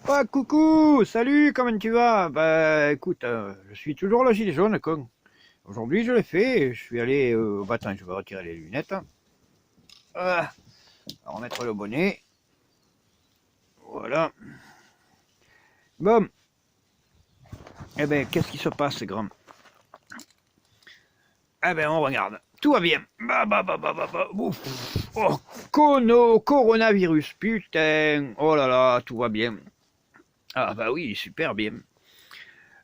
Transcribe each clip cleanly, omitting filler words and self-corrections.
Ah, coucou, salut, comment tu vas? Bah écoute, je suis toujours le gilet jaune, con. Aujourd'hui, je l'ai fait, je suis allé au bâton, je vais retirer les lunettes. Ah, on va remettre le bonnet. Voilà. Bon, eh ben, qu'est-ce qui se passe, grand? Eh ben, on regarde. Tout va bien. Ouf. Oh, coronavirus, putain. Oh là là, tout va bien. Ah bah oui, super bien.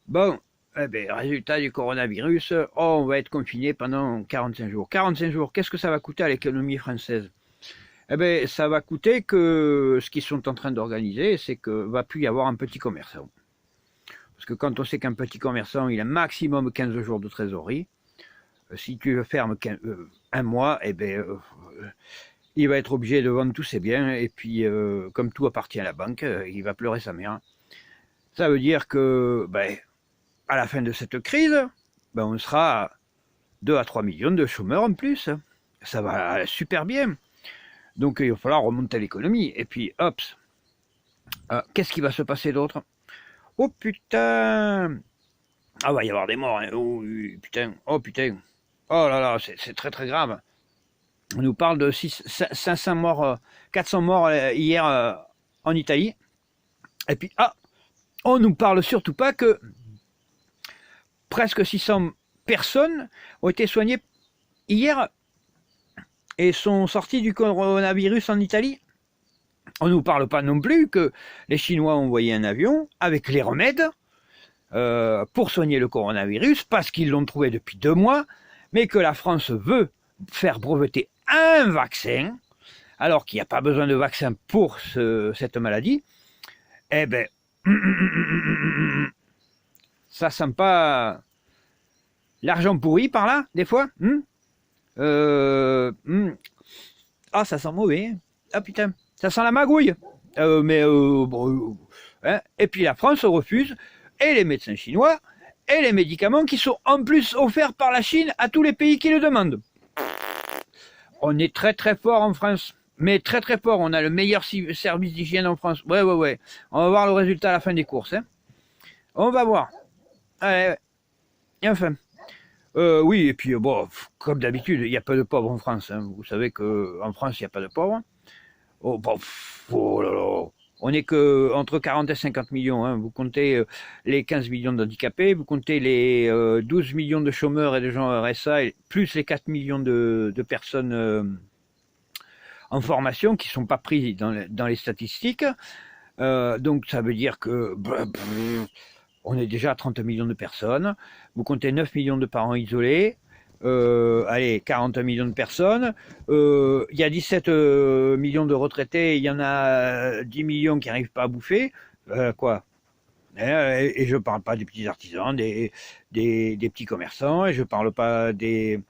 Bon, eh ben, résultat du coronavirus, oh, on va être confiné pendant 45 jours. 45 jours, qu'est-ce que ça va coûter à l'économie française? Eh ben, ça va coûter que ce qu'ils sont en train d'organiser, c'est que va plus y avoir un petit commerçant. Parce que quand on sait qu'un petit commerçant, il a maximum 15 jours de trésorerie, si tu fermes un mois, eh ben, il va être obligé de vendre tous ses biens, et puis, comme tout appartient à la banque, il va pleurer sa mère. Ça veut dire que, ben, à la fin de cette crise, ben, on sera à 2 à 3 millions de chômeurs en plus. Ça va super bien. Donc il va falloir remonter l'économie. Et puis, hop, qu'est-ce qui va se passer d'autre? Oh putain! Ah, va y avoir des morts. Hein. Oh putain, oh putain. Oh là là, c'est très très grave. On nous parle de 500 morts, 400 morts hier en Italie. Et puis, on nous parle surtout pas que presque 600 personnes ont été soignées hier et sont sorties du coronavirus en Italie. On ne nous parle pas non plus que les Chinois ont envoyé un avion avec les remèdes pour soigner le coronavirus parce qu'ils l'ont trouvé depuis 2 mois, mais que la France veut faire breveter un vaccin, alors qu'il n'y a pas besoin de vaccin pour cette maladie. Eh ben, ça sent pas l'argent pourri par là, des fois. Ah, ça sent mauvais. Ah putain, ça sent la magouille. Bon, hein. Et puis la France refuse, et les médecins chinois, et les médicaments qui sont en plus offerts par la Chine à tous les pays qui le demandent. On est très très fort en France, mais très très fort. On a le meilleur service d'hygiène en France. Ouais. On va voir le résultat à la fin des courses. Hein. On va voir. Allez, et enfin. Oui, et puis bon, comme d'habitude, il y a pas de pauvres en France. Hein. Vous savez qu'en France, il n'y a pas de pauvres. Oh, bon, oh là là. On n'est que entre 40 et 50 millions. Hein. Vous comptez les 15 millions d'handicapés, vous comptez les 12 millions de chômeurs et de gens RSA, plus les 4 millions de personnes en formation qui ne sont pas prises dans les statistiques. Donc ça veut dire que on est déjà à 30 millions de personnes. Vous comptez 9 millions de parents isolés. Allez, 40 millions de personnes. Il y a 17 millions de retraités. Il y en a 10 millions qui n'arrivent pas à bouffer. Quoi? Et je ne parle pas des petits artisans, des petits commerçants. Et je ne parle pas des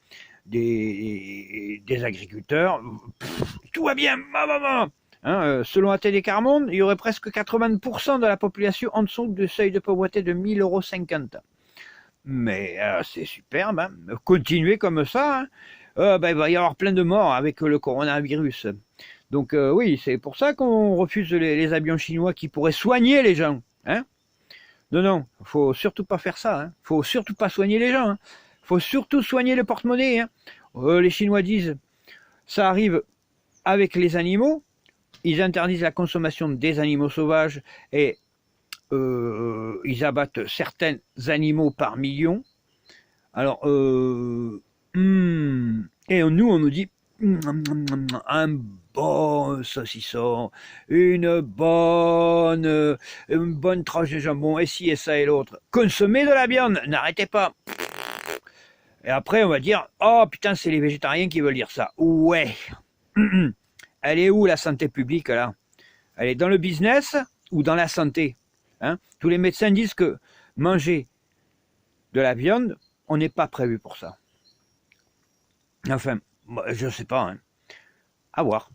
agriculteurs. Tout va bien. Hein, selon ATD Carmonde, il y aurait presque 80% de la population en dessous du seuil de pauvreté de 1 000,50 €. Mais c'est superbe, hein. Continuez comme ça. Hein. Il va y avoir plein de morts avec le coronavirus. Donc oui, c'est pour ça qu'on refuse les avions chinois qui pourraient soigner les gens. Hein. Non, faut surtout pas faire ça. Hein. Faut surtout pas soigner les gens. Hein. Faut surtout soigner le porte-monnaie. Hein. Les Chinois disent, ça arrive avec les animaux. Ils interdisent la consommation des animaux sauvages et ils abattent certains animaux par millions. Alors, et nous, on nous dit un bon saucisson, une bonne tranche de jambon, et ci et ça et l'autre. Consommez de la viande, n'arrêtez pas. Et après, on va dire, oh putain, c'est les végétariens qui veulent dire ça. Ouais. Elle est où la santé publique là? Elle est dans le business ou dans la santé? Hein? Tous les médecins disent que manger de la viande, on n'est pas prévu pour ça. Enfin, je sais pas. Hein. À voir.